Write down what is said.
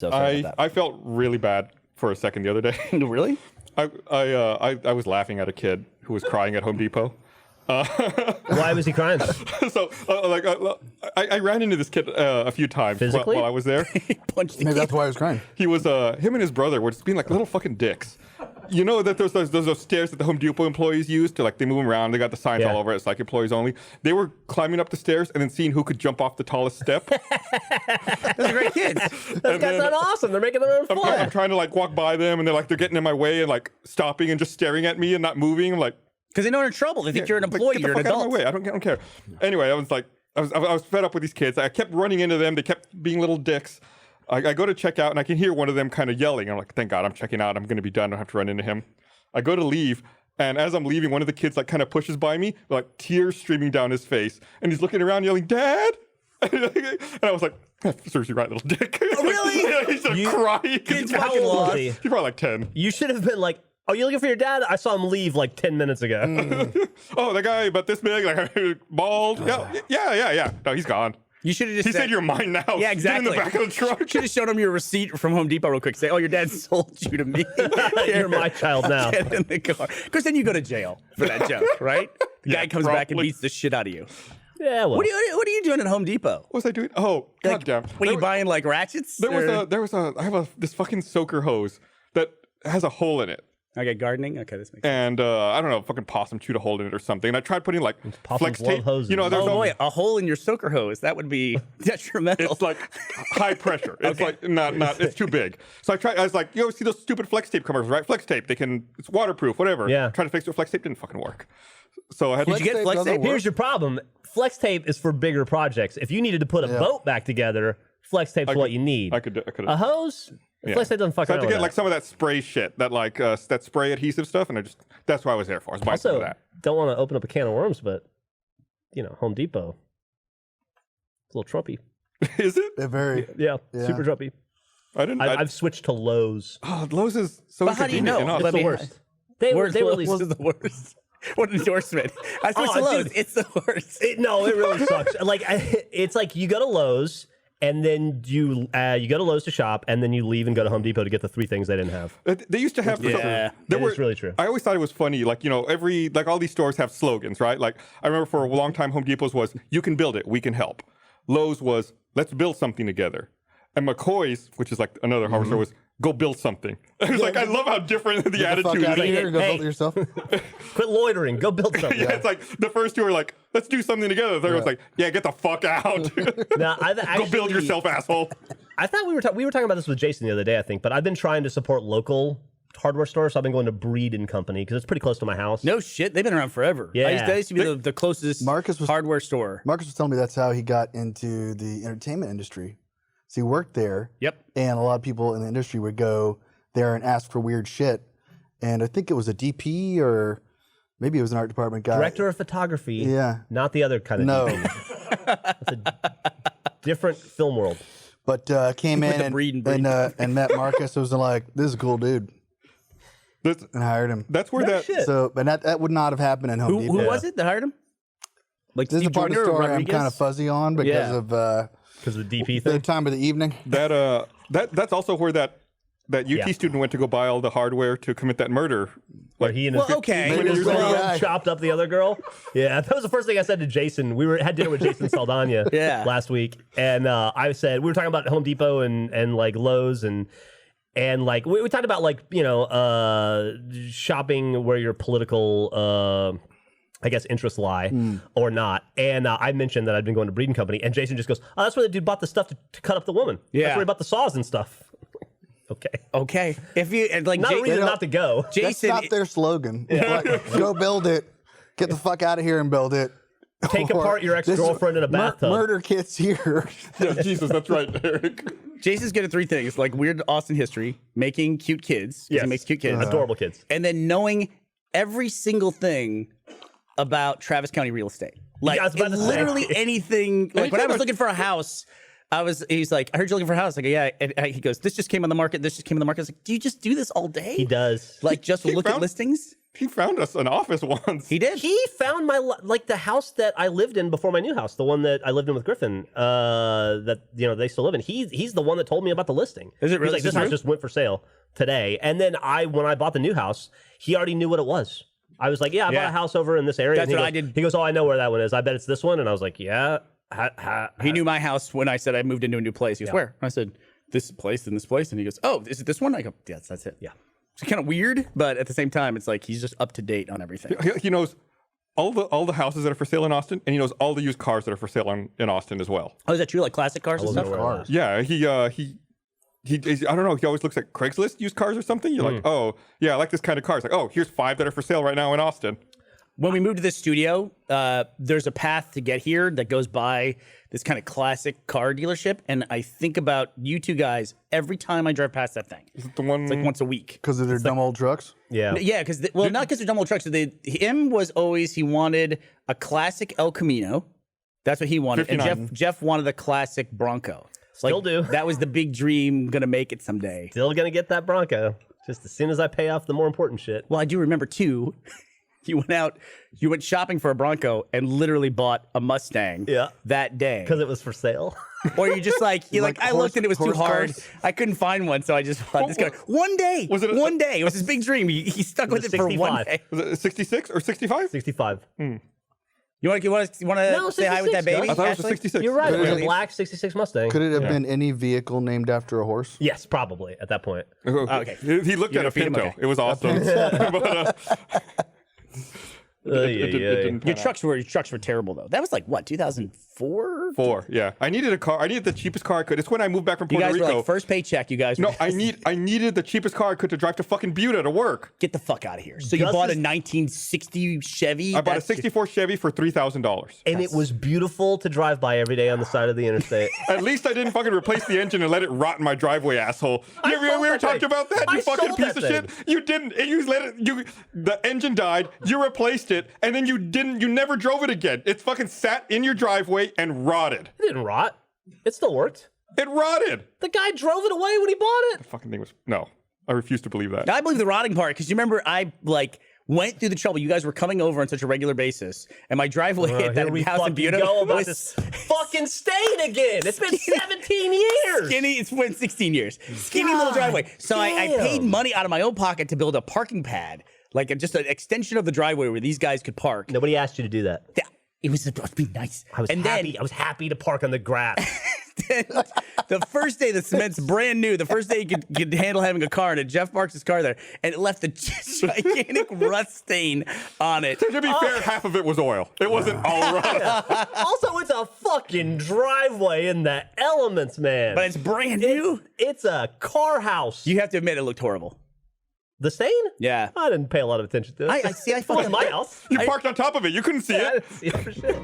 So sorry about that. I felt really bad for a second the other day. Really? I was laughing at a kid who was crying at Home Depot. Why was he crying? So I ran into this kid a few times while I was there. Maybe that's why I was crying. He was him and his brother were just being like little fucking dicks. You know that there's those stairs that the Home Depot employees use to they move them around. They got the signs all over it. It's like employees only. They were climbing up the stairs and then seeing who could jump off the tallest step. Those are great kids. Those guys are awesome. They're making their own fun. I'm trying to walk by them and they're getting in my way and stopping and just staring at me and not moving. I'm like, because they know they're in trouble. They think you're an employee. You're an adult. Out of my way. I don't care. Anyway, I was fed up with these kids. I kept running into them. They kept being little dicks. I go to check out and I can hear one of them kind of yelling. I'm like, thank God I'm checking out. I'm going to be done. I don't have to run into him. I go to leave. And as I'm leaving, one of the kids kind of pushes by me, tears streaming down his face. And he's looking around yelling, Dad! And I was like, serves you right, little dick. Oh, really? He started crying. Kids How fucking old was lost. he? He's probably 10. You should have been like, oh, you looking for your dad? I saw him leave 10 minutes ago. Oh, that guy about this big, bald. Yeah. No, he's gone. You should have just He said you're mine now. Yeah, exactly. Get in the back of the truck. Should have shown him your receipt from Home Depot real quick. Say, oh, your dad sold you to me. You're my child now. Get in the car. Because then you go to jail for that joke, right? The guy comes back and beats the shit out of you. Yeah, well. What are you doing at Home Depot? What was I doing? Oh, goddamn. What are you buying, ratchets? I have this fucking soaker hose that has a hole in it. Okay, gardening? Okay, this makes sense. And I don't know, fucking possum chewed a hole in it or something. And I tried putting flex tape. Hoses. You know, there's a hole in your soaker hose. That would be detrimental. It's high pressure. It's not it's too big. So I was like, you ever see those stupid flex tape commercials, right? Flex tape, it's waterproof, whatever. Yeah. Trying to fix it with flex tape didn't fucking work. So I had Did you get flex tape? Here's your problem. Flex tape is for bigger projects. If you needed to put a boat back together, flex tape's what you need. I could A hose? Yeah. Flex tape doesn't fuck So I around had to with get some of that spray shit, that spray adhesive stuff, and that's what I was there for. I was buying some of that. Don't want to open up a can of worms, but Home Depot. It's a little Trumpy. Is it? They're very. Yeah, super Trumpy. I've switched to Lowe's. Oh, Lowe's is so But how do you know? inconvenient. It's the worst. They released Lowe's is the worst. What an endorsement. I switched to Lowe's. Dude. It's the worst. It really sucks. It's you go to Lowe's and then you go to Lowe's to shop and then you leave and go to Home Depot to get the 3 things they didn't have. They used to have. It's really true. I always thought it was funny. All these stores have slogans, right? I remember for a long time, Home Depot's was "You can build it, we can help." Lowe's was "Let's build something together," and McCoy's, which is another hardware store, was "Go build something." It's I love how different the attitude Fuck out of is. here and go build it yourself. Quit loitering. Go build something. Yeah, it's the first two are "Let's do something together." The third was "Yeah, get the fuck out. Now, Go build yourself, asshole." I thought we were talking about this with Jason the other day, I think, but I've been trying to support local hardware stores, so I've been going to Breed and Company because it's pretty close to my house. No shit. They've been around forever. Yeah. That used to be the closest hardware store. Marcus was telling me that's how he got into the entertainment industry. So he worked there. Yep. And a lot of people in the industry would go there and ask for weird shit. And I think it was a DP or maybe it was an art department guy. Director of photography. Yeah. Not the other kind of No. DP. It's a different film world. But came in and met Marcus. It was like, this is a cool dude. And hired him. That's where So, but that would not have happened in Home Depot. Who was it that hired him? This is a part of the story I'm kind of fuzzy on because of the DP thing. the time of the evening. That's also where that UT student went to go buy all the hardware to commit that murder. Where he and his chopped up the other girl. Yeah, that was the first thing I said to Jason. We had dinner with Jason Saldana last week, and I said we were talking about Home Depot and Lowe's and we talked about shopping where your political interests lie or not. And I mentioned that I'd been going to Breed and Company, and Jason just goes, "Oh, that's where the dude bought the stuff to cut up the woman. Yeah, that's where he bought the saws and stuff." Okay. If you not a reason not to go. Jason, that's not their slogan. Go build it. Get the fuck out of here and build it. Take apart your ex-girlfriend in a bathtub. Murder kits here. Yeah, Jesus, that's right, Eric. Jason's good at 3 things: weird Austin history, making cute kids. Yes, he makes cute kids, adorable kids, and then knowing every single thing about Travis County real estate. Literally anything. When I was looking for a house, he's like, "I heard you're looking for a house." I go, "Yeah." And he goes, "This just came on the market. This just came on the market." I was like, "Do you just do this all day?" He does. Just look at listings. He found us an office once. He did. He found the house that I lived in before my new house, the one that I lived in with Griffin. That they still live in. He's the one that told me about the listing. Is it really? He's like, this house just went for sale today. And then when I bought the new house, he already knew what it was. I was like, I bought a house over in this area. That's what I did. He goes, oh, I know where that one is. I bet it's this one. And I was like, yeah. He knew my house when I said I moved into a new place. He goes, where? I said, this place and this place. And he goes, oh, is it this one? I go, yes, that's it. Yeah. It's kind of weird, but at the same time, it's like he's just up to date on everything. He knows all the houses that are for sale in Austin, and he knows all the used cars that are for sale in Austin as well. Oh, is that true? Like classic cars and stuff? Yeah, he I don't know. He always looks at Craigslist used cars or something. You're like, oh, yeah, I like this kind of car. It's like, oh, here's 5 that are for sale right now in Austin. When we moved to this studio, there's a path to get here that goes by this kind of classic car dealership, and I think about you two guys every time I drive past that thing. Is it the one? It's like once a week. Because of their dumb old trucks? Yeah, because not because they're dumb old trucks. Him was always, he wanted a classic El Camino. That's what he wanted. 59. And Geoff wanted a classic Bronco. Still do. That was the big dream, gonna make it someday. Still gonna get that Bronco. Just as soon as I pay off the more important shit. Well, I do remember too. You went shopping for a Bronco and literally bought a Mustang that day. Because it was for sale. Or you just I looked and it was too hard. I couldn't find one, so I just bought this car. One day. One day. It was his big dream. He stuck with it for 1 day. Was it 66 or 65? 65. You want to say hi with that baby? I thought it was a 66. You're right. It was a black 66 Mustang. Could it have been any vehicle named after a horse? Yes, probably at that point. Okay. He looked at a Pinto. It was awesome. Your trucks were terrible though. That was like what, 2004? 4, yeah. I needed a car. I needed the cheapest car I could. It's when I moved back from Puerto Rico. You guys were like first paycheck. You guys. No, I needed the cheapest car I could to drive to fucking Butte to work. Get the fuck out of here. So you bought a 1960 Chevy. I bought a 64 Chevy for $3,000. And it was beautiful to drive by every day on the side of the interstate. At least I didn't fucking replace the engine and let it rot in my driveway, asshole. We were talking about that. You fucking piece of shit. You didn't. The engine died. You replaced it, and then you never drove it again. It fucking sat in your driveway and rotted. It didn't rot. It still worked. It rotted. The guy drove it away when he bought it. The fucking thing was no. I refuse to believe that. I believe the rotting part because you remember I went through the trouble. You guys were coming over on such a regular basis, and my driveway at that house in Butte was this fucking stain again. It's been 17 years. Skinny. It's been 16 years. Skinny little driveway. So I paid money out of my own pocket to build a parking pad, like just an extension of the driveway where these guys could park. Nobody asked you to do that. Yeah. It was supposed to be nice. I was happy to park on the grass. The first day the cement's brand new. The first day you could handle having a car, and Geoff parks his car there, and it left a gigantic rust stain on it. To be fair, half of it was oil. It wasn't all rust. Also, it's a fucking driveway in the elements, man. But it's brand new. It's a car house. You have to admit it looked horrible. The stain? Yeah. I didn't pay a lot of attention to it. I see. I fucking my house. You parked on top of it. You couldn't see it. I didn't see it for shit.